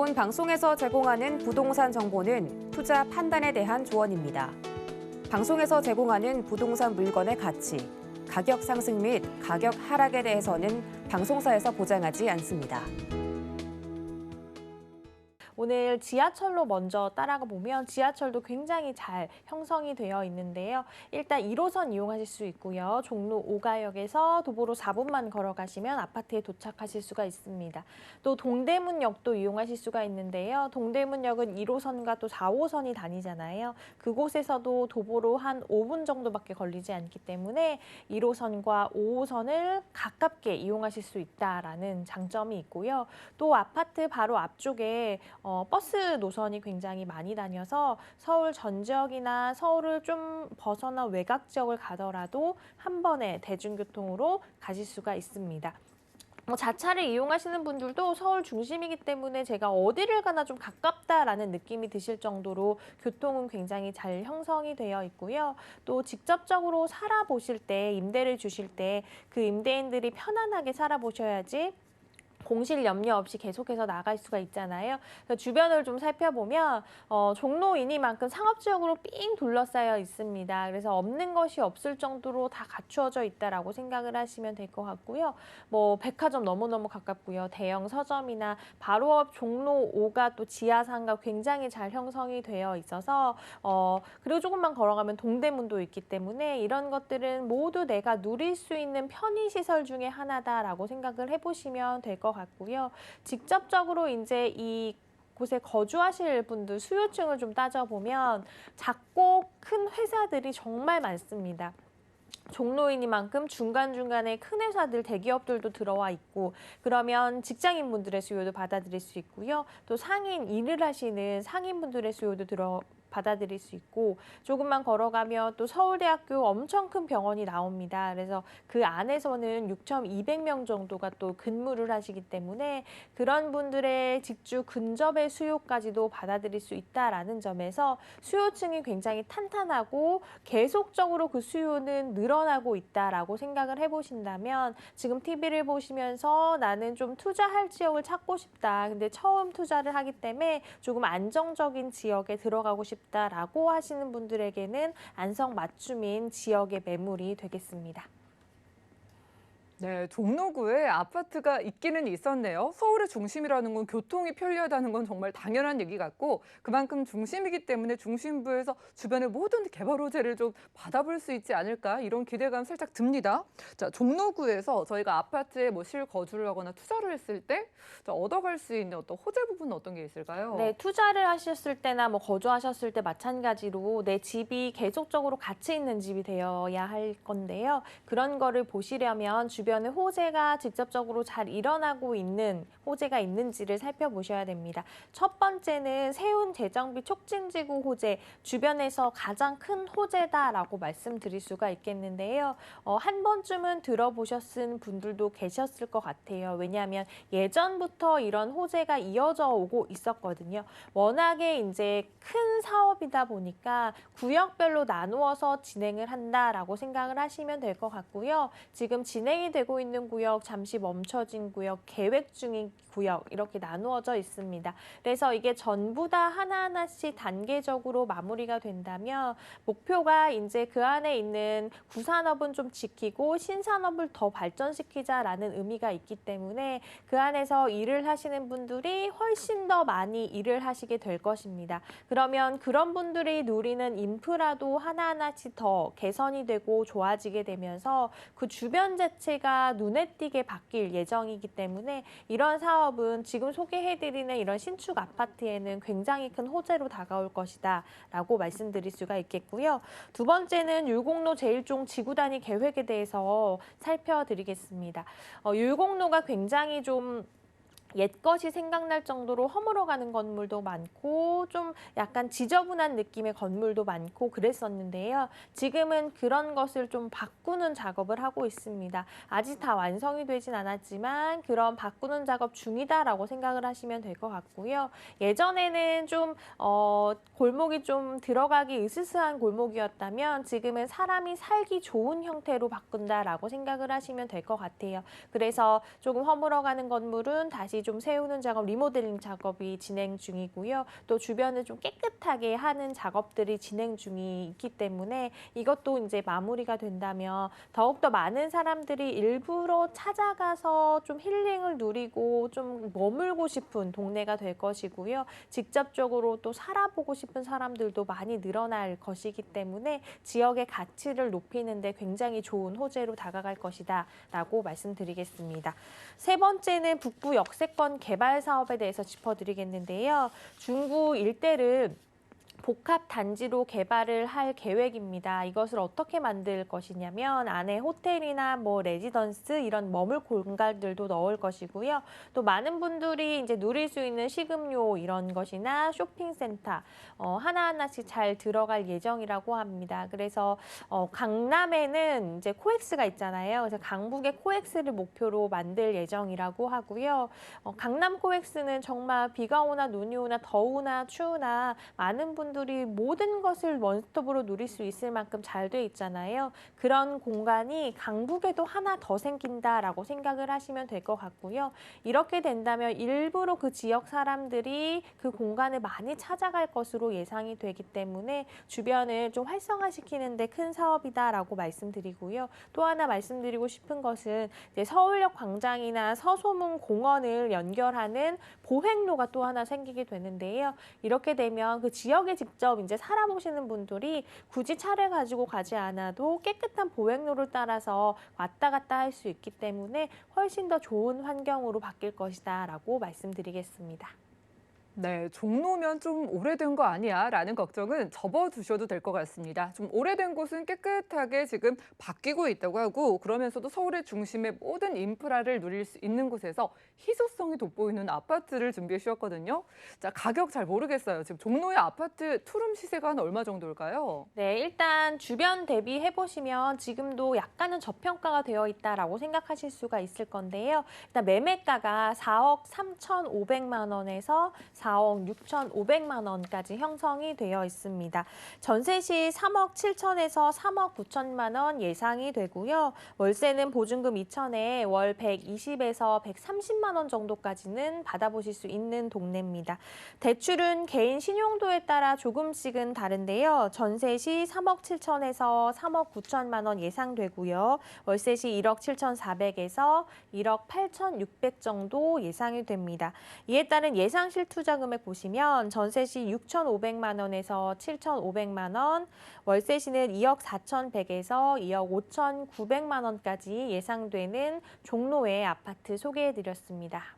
본 방송에서 제공하는 부동산 정보는 투자 판단에 대한 조언입니다. 방송에서 제공하는 부동산 물건의 가치, 가격 상승 및 가격 하락에 대해서는 방송사에서 보장하지 않습니다. 오늘 지하철로 먼저 따라가 보면 지하철도 굉장히 잘 형성이 되어 있는데요. 일단 1호선 이용하실 수 있고요. 종로 5가역에서 도보로 4분만 걸어가시면 아파트에 도착하실 수가 있습니다. 또 동대문역도 이용하실 수가 있는데요. 동대문역은 1호선과 또 4호선이 다니잖아요. 그곳에서도 도보로 한 5분 정도밖에 걸리지 않기 때문에 1호선과 5호선을 가깝게 이용하실 수 있다라는 장점이 있고요. 또 아파트 바로 앞쪽에 버스 노선이 굉장히 많이 다녀서 서울 전 지역이나 서울을 좀 벗어나 외곽 지역을 가더라도 한 번에 대중교통으로 가실 수가 있습니다. 자차를 이용하시는 분들도 서울 중심이기 때문에 제가 어디를 가나 좀 가깝다라는 느낌이 드실 정도로 교통은 굉장히 잘 형성이 되어 있고요. 또 직접적으로 살아보실 때, 임대를 주실 때 그 임대인들이 편안하게 살아보셔야지 공실 염려 없이 계속해서 나갈 수가 있잖아요. 그래서 주변을 좀 살펴보면 종로이니만큼 상업지역으로 삥 둘러싸여 있습니다. 그래서 없는 것이 없을 정도로 다 갖추어져 있다라고 생각을 하시면 될 것 같고요. 백화점 너무너무 가깝고요. 대형 서점이나 바로 앞 종로 5가 또 지하상가 굉장히 잘 형성이 되어 있어서 그리고 조금만 걸어가면 동대문도 있기 때문에 이런 것들은 모두 내가 누릴 수 있는 편의시설 중에 하나다라고 생각을 해보시면 될 것 같고요. 직접적으로 이제 이 곳에 거주하실 분들 수요층을 좀 따져보면 작고 큰 회사들이 정말 많습니다. 종로이니만큼 중간중간에 큰 회사들, 대기업들도 들어와 있고 그러면 직장인분들의 수요도 받아들일 수 있고요. 또 상인, 일을 하시는 상인분들의 수요도 받아들일 수 있고 조금만 걸어가면 또 서울대학교 엄청 큰 병원이 나옵니다. 그래서 그 안에서는 6,200명 정도가 또 근무를 하시기 때문에 그런 분들의 직주 근접의 수요까지도 받아들일 수 있다라는 점에서 수요층이 굉장히 탄탄하고 계속적으로 그 수요는 늘어나고 있다라고 생각을 해보신다면 지금 TV를 보시면서 나는 좀 투자할 지역을 찾고 싶다. 근데 처음 투자를 하기 때문에 조금 안정적인 지역에 들어가고 싶다라고 하시는 분들에게는 안성맞춤인 지역의 매물이 되겠습니다. 네, 종로구에 아파트가 있기는 있었네요. 서울의 중심이라는 건 교통이 편리하다는 건 정말 당연한 얘기 같고 그만큼 중심이기 때문에 중심부에서 주변의 모든 개발 호재를 좀 받아볼 수 있지 않을까 이런 기대감 살짝 듭니다. 자, 종로구에서 저희가 아파트에 실거주를 하거나 투자를 했을 때 얻어갈 수 있는 어떤 호재 부분은 어떤 게 있을까요? 네, 투자를 하셨을 때나 거주하셨을 때 마찬가지로 내 집이 계속적으로 가치 있는 집이 되어야 할 건데요. 그런 거를 보시려면 주변에 호재가 직접적으로 잘 일어나고 있는 호재가 있는지를 살펴보셔야 됩니다. 첫 번째는 세운 재정비 촉진지구 호재, 주변에서 가장 큰 호재다라고 말씀드릴 수가 있겠는데요. 한 번쯤은 들어보셨은 분들도 계셨을 것 같아요. 왜냐하면 예전부터 이런 호재가 이어져 오고 있었거든요. 워낙에 이제 큰 사업이다 보니까 구역별로 나누어서 진행을 한다라고 생각을 하시면 될 것 같고요. 지금 진행이 되고 있는 구역, 잠시 멈춰진 구역, 계획 중인 구역 이렇게 나누어져 있습니다. 그래서 이게 전부 다 하나하나씩 단계적으로 마무리가 된다면 목표가 이제 그 안에 있는 구산업은 좀 지키고 신산업을 더 발전시키자라는 의미가 있기 때문에 그 안에서 일을 하시는 분들이 훨씬 더 많이 일을 하시게 될 것입니다. 그러면 그런 분들이 누리는 인프라도 하나하나씩 더 개선이 되고 좋아지게 되면서 그 주변 자체가 눈에 띄게 바뀔 예정이기 때문에 이런 사업은 지금 소개해드리는 이런 신축 아파트에는 굉장히 큰 호재로 다가올 것이다 라고 말씀드릴 수가 있겠고요. 두 번째는 율곡로 제1종 지구단위 계획에 대해서 살펴드리겠습니다. 율곡로가 굉장히 좀 옛것이 생각날 정도로 허물어가는 건물도 많고 좀 약간 지저분한 느낌의 건물도 많고 그랬었는데요. 지금은 그런 것을 좀 바꾸는 작업을 하고 있습니다. 아직 다 완성이 되진 않았지만 그런 바꾸는 작업 중이다라고 생각을 하시면 될 것 같고요. 예전에는 좀 골목이 좀 들어가기 으스스한 골목이었다면 지금은 사람이 살기 좋은 형태로 바꾼다라고 생각을 하시면 될 것 같아요. 그래서 조금 허물어가는 건물은 다시 다시 좀 세우는 작업, 리모델링 작업이 진행 중이고요. 또 주변을 좀 깨끗하게 하는 작업들이 진행 중이 있기 때문에 이것도 이제 마무리가 된다면 더욱더 많은 사람들이 일부러 찾아가서 좀 힐링을 누리고 좀 머물고 싶은 동네가 될 것이고요. 직접적으로 또 살아보고 싶은 사람들도 많이 늘어날 것이기 때문에 지역의 가치를 높이는 데 굉장히 좋은 호재로 다가갈 것이다 라고 말씀드리겠습니다. 세 번째는 북부 역세권 개발 사업에 대해서 짚어드리겠는데요. 중구 일대를 복합 단지로 개발을 할 계획입니다. 이것을 어떻게 만들 것이냐면 안에 호텔이나 뭐 레지던스 이런 머물 공간들도 넣을 것이고요. 또 많은 분들이 이제 누릴 수 있는 식음료 이런 것이나 쇼핑센터 하나하나씩 잘 들어갈 예정이라고 합니다. 그래서 강남에는 이제 코엑스가 있잖아요. 그래서 강북의 코엑스를 목표로 만들 예정이라고 하고요. 강남 코엑스는 정말 비가 오나 눈이 오나 더우나 추우나 많은 분들이 모든 것을 원스톱으로 누릴 수 있을 만큼 잘 돼 있잖아요. 그런 공간이 강북에도 하나 더 생긴다라고 생각을 하시면 될 것 같고요. 이렇게 된다면 일부러 그 지역 사람들이 그 공간을 많이 찾아갈 것으로 예상이 되기 때문에 주변을 좀 활성화시키는 데 큰 사업이다라고 말씀드리고요. 또 하나 말씀드리고 싶은 것은 이제 서울역 광장이나 서소문 공원을 연결하는 보행로가 또 하나 생기게 되는데요. 이렇게 되면 그 지역에 직접 이제 살아보시는 분들이 굳이 차를 가지고 가지 않아도 깨끗한 보행로를 따라서 왔다 갔다 할 수 있기 때문에 훨씬 더 좋은 환경으로 바뀔 것이다라고 말씀드리겠습니다. 네, 종로면 좀 오래된 거 아니야? 라는 걱정은 접어두셔도 될 것 같습니다. 좀 오래된 곳은 깨끗하게 지금 바뀌고 있다고 하고 그러면서도 서울의 중심의 모든 인프라를 누릴 수 있는 곳에서 희소성이 돋보이는 아파트를 준비해 주셨거든요. 자, 가격 잘 모르겠어요. 지금 종로의 아파트 투룸 시세가 한 얼마 정도일까요? 네, 일단 주변 대비해 보시면 지금도 약간은 저평가가 되어 있다라고 생각하실 수가 있을 건데요. 일단 매매가가 4억 3,500만 원에서 4억 6,500만 원까지 형성이 되어 있습니다. 전세 시 3억 7천에서 3억 9천만 원 예상이 되고요. 월세는 보증금 2천에 월 120에서 130만 원 정도까지는 받아보실 수 있는 동네입니다. 대출은 개인 신용도에 따라 조금씩은 다른데요. 전세 시 3억 7천에서 3억 9천만 원 예상되고요. 월세 시 1억 7,400에서 1억 8,600 정도 예상이 됩니다. 이에 따른 예상 실투자 금액 보시면 전세 시 6,500만 원에서 7,500만 원, 월세 시는 2억 4,100에서 2억 5,900만 원까지 예상되는 종로의 아파트 소개해드렸습니다.